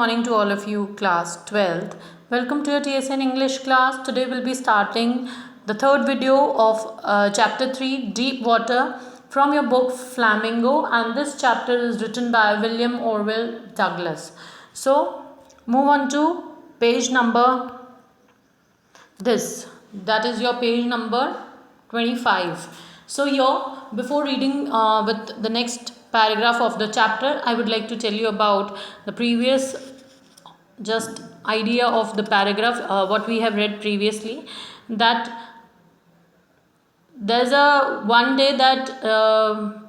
Morning to all of you, class 12th. Welcome to your TSN English class. Today we'll be starting the third video of chapter 3, Deep Water, from your book Flamingo, and this chapter is written by William Orville Douglas. So move on to page number that is your page number 25. So here, before reading with the next paragraph of the chapter, I would like to tell you about the previous just idea of the paragraph, what we have read previously, that there's a one day that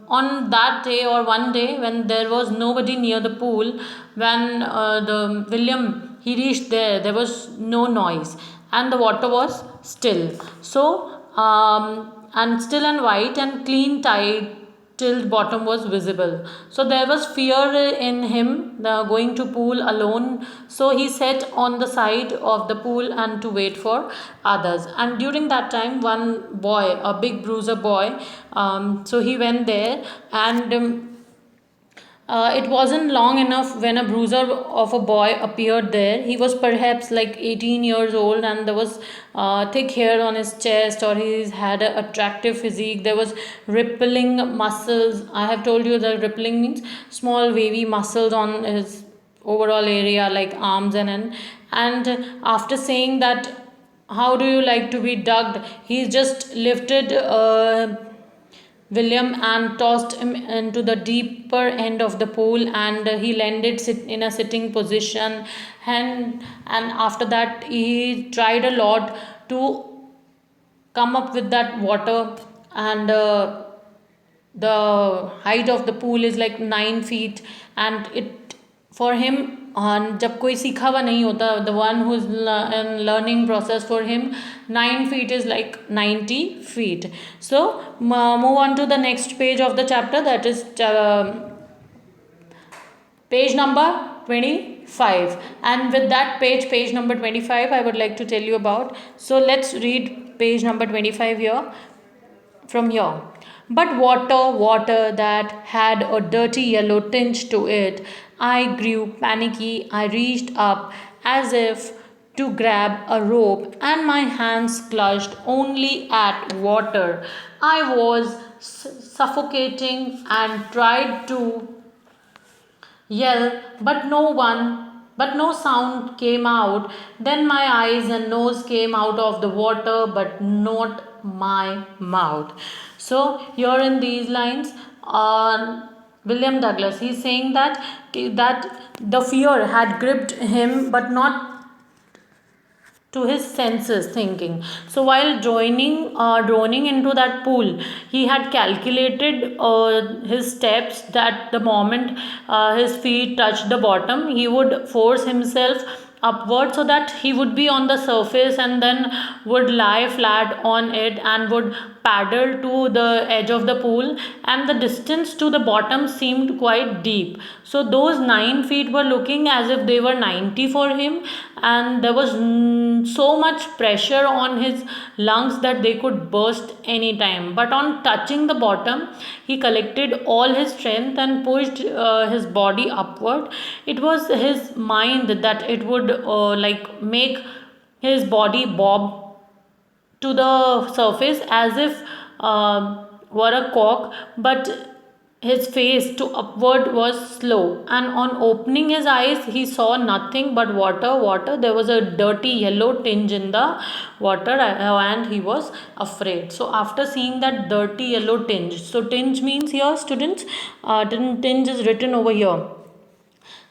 on that day or one day when there was nobody near the pool, when the William he reached there was no noise and the water was still. So and still and white and clean tide till bottom was visible. So there was fear in him going to pool alone. So he sat on the side of the pool and to wait for others. And during that time, one boy, a big bruiser boy, so he went there and it wasn't long enough when a bruiser of a boy appeared there. He was perhaps like 18 years old and there was thick hair on his chest, or he had an attractive physique. There was rippling muscles. I have told you that rippling means small wavy muscles on his overall area like arms and after saying that, how do you like to be ducked, he just lifted William and tossed him into the deeper end of the pool, and he landed in a sitting position, and after that he tried a lot to come up with that water, and the height of the pool is like 9 feet, and it for him जब कोई सीखा हुआ नहीं होता, the one who is in learning process, for him 9 feet is like 90 feet. So move on to the next page of the chapter, that is page number 25, and with that page number 25, I would like to tell you about. So let's read page number 25 here, from here. But water that had a dirty yellow tinge to it. I grew panicky. I reached up as if to grab a rope, and my hands clutched only at water. I was suffocating and tried to yell, but no sound came out. Then my eyes and nose came out of the water, but not my mouth. So here in these lines, William Douglas, he's saying that the fear had gripped him, but not to his senses thinking. So while droning into that pool, he had calculated his steps, that the moment his feet touched the bottom, he would force himself upward so that he would be on the surface, and then would lie flat on it and would paddle to the edge of the pool, and the distance to the bottom seemed quite deep. So those 9 feet were looking as if they were 90 for him, and there was so much pressure on his lungs that they could burst anytime. But on touching the bottom, he collected all his strength and pushed his body upward. It was his mind that it would make his body bob to the surface as if were a cork, but his face to upward was slow, and on opening his eyes he saw nothing but water. There was a dirty yellow tinge in the water, and he was afraid. So after seeing that dirty yellow tinge, so tinge means here, students, tinge is written over here.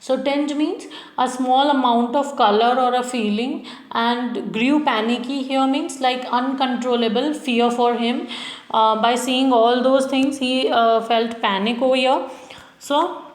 So tinge means a small amount of color or a feeling, and grew panicky here means like uncontrollable fear for him. By seeing all those things, he felt panic over here. So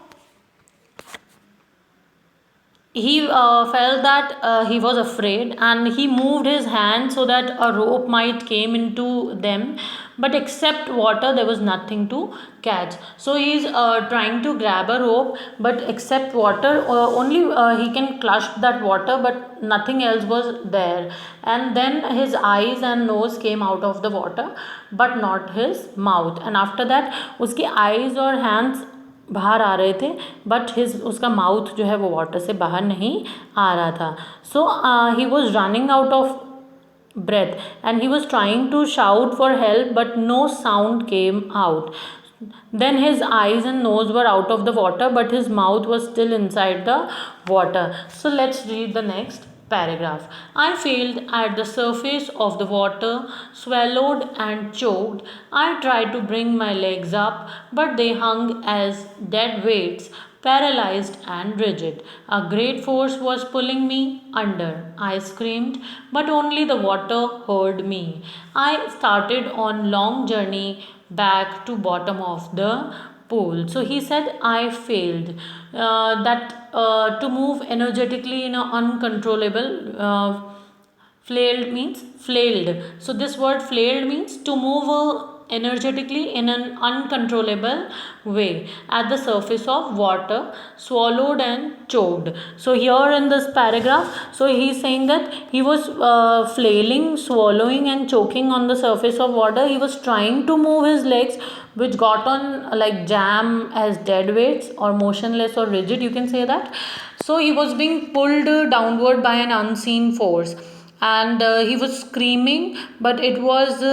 he felt that he was afraid, and he moved his hand so that a rope might came into them, but except water there was nothing to catch. So he is trying to grab a rope, but except water, only he can clutch that water, but nothing else was there. And then his eyes and nose came out of the water, but not his mouth. And after that, uske eyes or hands बाहर आ रहे थे, but उसका mouth जो है वो water से बाहर नहीं आ रहा था. So he was running out of breath and he was trying to shout for help, but no sound came out. Then his eyes and nose were out of the water, but his mouth was still inside the water. So let's read the next paragraph. I failed at the surface of the water, swallowed and choked. I tried to bring my legs up, but they hung as dead weights, paralyzed and rigid. A great force was pulling me under. I screamed, but only the water heard me. I started on long journey back to bottom of the pool. So he said, I failed. That to move energetically in an uncontrollable flailed means flailed. So this word flailed means to move energetically in an uncontrollable way at the surface of water, swallowed and choked. So here in this paragraph, so he is saying that he was flailing, swallowing and choking on the surface of water. He was trying to move his legs, which got on like jam as dead weights or motionless or rigid, you can say that. So he was being pulled downward by an unseen force, and he was screaming, but it was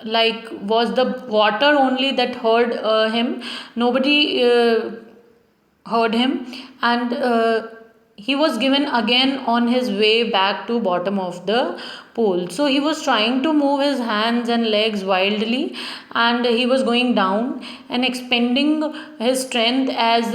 like was the water only that heard him. Nobody heard him, and he was given again on his way back to bottom of the pool. So he was trying to move his hands and legs wildly, and he was going down and expending his strength as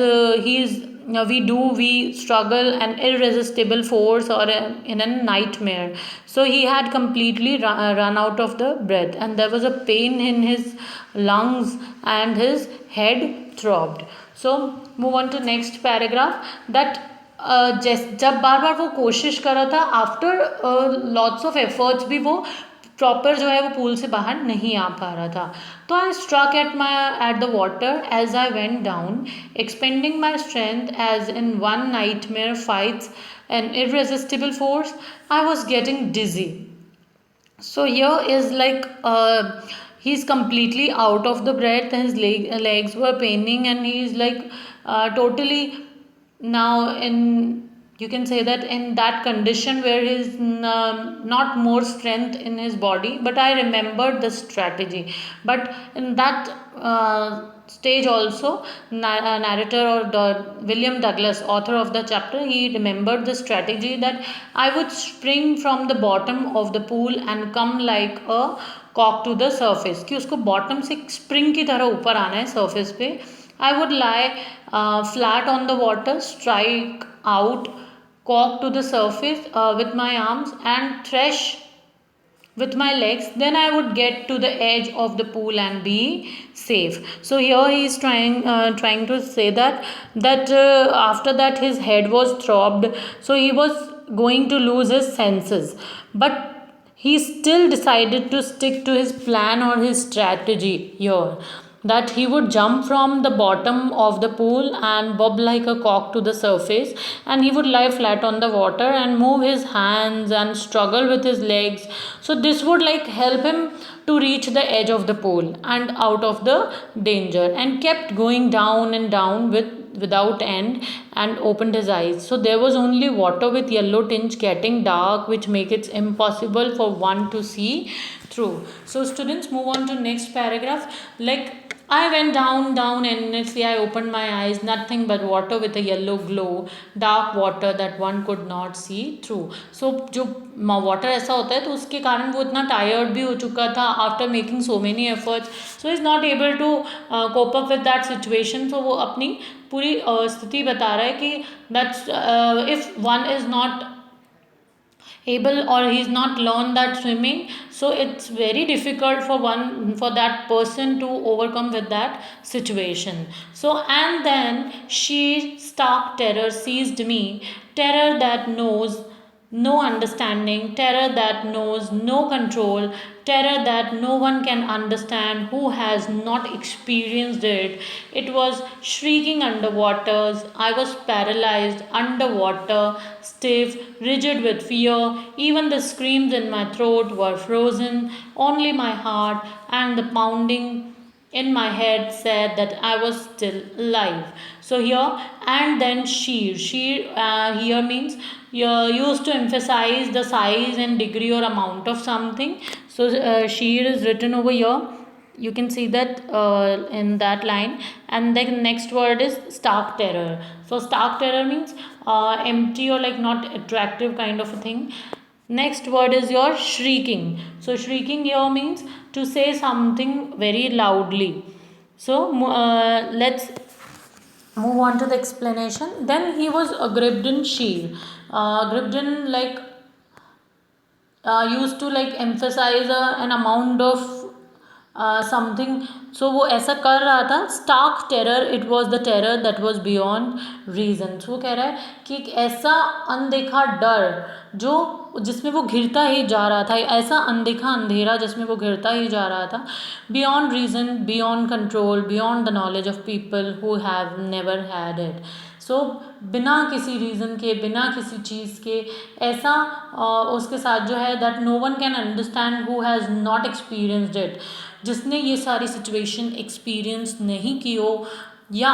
we struggle an irresistible force or in a nightmare. So he had completely run out of the breath, and there was a pain in his lungs and his head throbbed. So move on to next paragraph. That जब बार बार वो कोशिश कर रहा था, after lots of efforts भी वो proper जो है वो पूल से बाहर नहीं आ पा रहा था. तो I struck at the water edge I went down, expending my strength as in one nightmare fights an irresistible force. I was getting dizzy. So here is like he's completely out of the breath. His legs were paining, and he's like totally now in, you can say that, in that condition where he's not more strength in his body. But I remembered the strategy. But in that stage also, narrator or William Douglas, author of the chapter, he remembered the strategy that I would spring from the bottom of the pool and come like a cock to the surface. कि उसको bottom से spring की तरह ऊपर आना है surface पे. I would lie flat on the water, strike out, cock to the surface with my arms and thresh with my legs. Then I would get to the edge of the pool and be safe. So here he is trying to say that after that his head was throbbed, so he was going to lose his senses, but he still decided to stick to his plan or his strategy here, that he would jump from the bottom of the pool and bob like a cock to the surface, and he would lie flat on the water and move his hands and struggle with his legs. So this would like help him to reach the edge of the pool and out of the danger, and kept going down and down without end, and opened his eyes. So there was only water with yellow tinge getting dark, which make it impossible for one to see through. So students, move on to next paragraph. Like, I went down endlessly. I opened my eyes, nothing but water with a yellow glow, dark water that one could not see through. So जो water ऐसा होता है, तो उसके कारण वो इतना tired भी हो चुका था after making so many efforts. So he's not able to cope up with that situation. So वो अपनी पूरी स्थिति बता रहा है कि that's if one is not able or he's not learned that swimming, so it's very difficult for that person to overcome with that situation. So and then she stark terror seized me, terror that knows no understanding, terror that knows no control, terror that no one can understand who has not experienced it. It was shrieking underwaters. I was paralyzed underwater, stiff, rigid with fear. Even the screams in my throat were frozen. Only my heart and the pounding in my head said that I was still alive. So here, and then sheer. Sheer here means you're used to emphasize the size and degree or amount of something. So sheer is written over here. You can see that in that line. And then next word is stark terror. So stark terror means empty or like not attractive kind of a thing. Next word is your shrieking. So shrieking here means to say something very loudly. So let's move on to the explanation. Then he was gripped in sheer. Gripped in like used to like emphasize an amount of something. So वो ऐसा कर रहा था. Stark terror, it was the terror that was beyond reason. वो कह रहा है कि एक ऐसा अनदेखा डर जो जिसमें वो घिरता ही जा रहा था, ऐसा अनदेखा अंधेरा जिसमें वो घिरता ही जा रहा था. Beyond reason, beyond control, beyond the knowledge of people who have never had it. So बिना किसी रीज़न के, बिना किसी चीज़ के ऐसा उसके साथ जो है that no one can understand who has not experienced it. जिसने ये सारी सिचुएशन एक्सपीरियंस नहीं की हो, या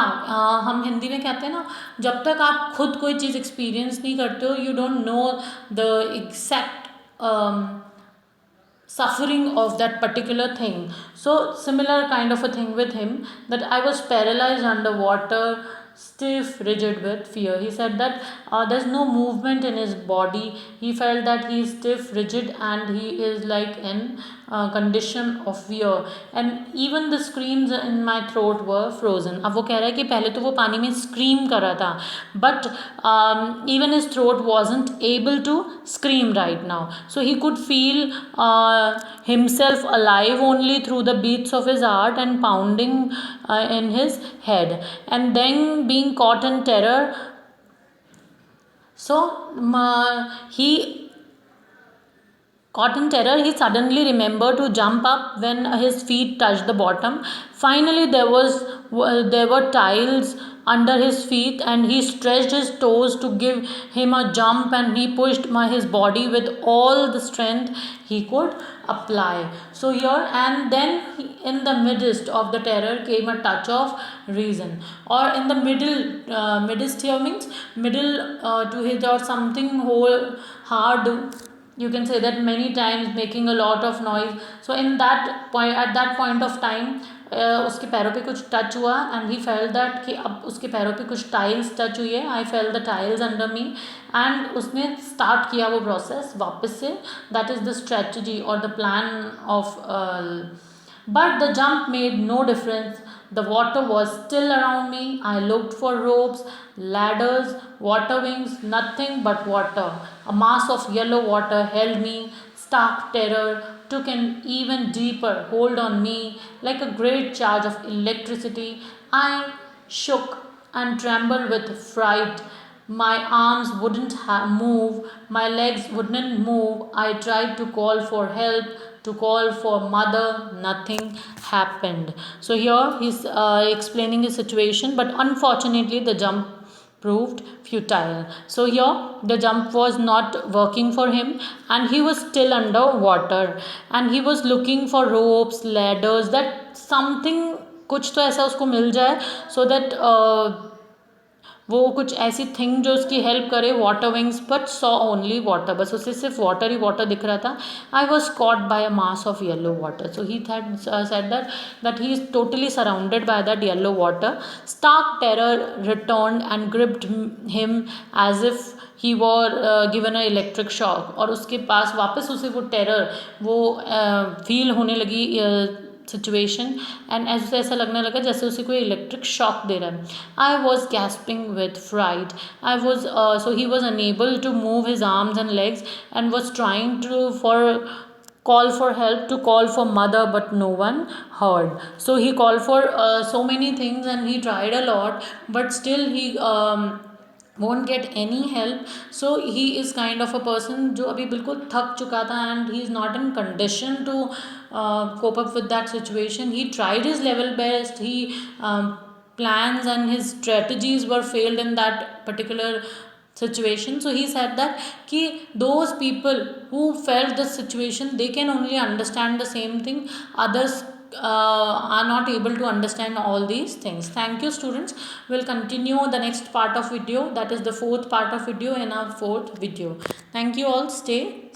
हम हिंदी में कहते हैं ना, जब तक आप खुद कोई चीज़ एक्सपीरियंस नहीं करते हो, you don't know the exact suffering of that particular thing. So similar kind of a thing with him, that I was paralyzed underwater, stiff, rigid with fear. He said that there's no movement in his body. He felt that he is stiff, rigid, and he is like in condition of fear. And even the screams in my throat were frozen. अब वो कह रहा है कि पहले तो वो पानी में scream कर रहा था, but even his throat wasn't able to scream right now. So he could feel himself alive only through the beats of his heart and pounding in his head. And then being caught in terror, so he caught in terror, he suddenly remembered to jump up when his feet touched the bottom. Finally there were tiles under his feet, and he stretched his toes to give him a jump, and he pushed his body with all the strength he could apply. So here, and then in the midst of the terror came a touch of reason. Or in the midst here means middle to hit or something whole hard, you can say that many times, making a lot of noise. So in that point, at that point of time, उसके पैरों पे कुछ touch हुआ, and he felt that कि अब उसके पैरों पे कुछ टाइल्स टच हुई है. I fell the tiles under me, and उसने स्टार्ट किया वो प्रोसेस वापस से. दैट इज़ द स्ट्रेटजी और the plan of. But the jump made no difference. The water was still around me. I looked for ropes, ladders, water wings, nothing but water. A mass of yellow water held me. Stark terror took an even deeper hold on me like a great charge of electricity. I shook and trembled with fright. My arms wouldn't move, my legs wouldn't move. I tried to call for help, to call for mother. Nothing happened. So here he's explaining his situation, but unfortunately the jump proved futile. So here the jump was not working for him, and he was still under water, and he was looking for ropes, ladders, that something कुछ तो ऐसा उसको मिल जाए, so that वो कुछ ऐसी thing जो उसकी हेल्प करे. Water wings, but saw only water. बस उसे सिर्फ वाटर ही वाटर दिख रहा था. I was caught by a mass of yellow water. So he said that he is totally surrounded by that yellow water. Stark terror returned and gripped him as if he were given an electric shock. और उसके पास वापस उसे वो terror वो feel होने लगी situation, and ऐसे ऐसा लगने लगा जैसे उसे कोई इलेक्ट्रिक शॉक दे रहा है. I was gasping with fright. I was so he was unable to move his arms and legs and was trying to call for help, to call for mother, but no one heard. So he called for so many things, and he tried a lot, but still he won't get any help. So he is kind of a person जो अभी बिल्कुल थक चुका था, and he is not in condition to cope up with that situation. He tried his level best. He plans and his strategies were failed in that particular situation. So he said that कि those people who felt the situation, they can only understand the same thing. Others are not able to understand all these things. Thank you students. We'll continue the next part of video, that is the fourth part of video in our fourth video. Thank you all. Stay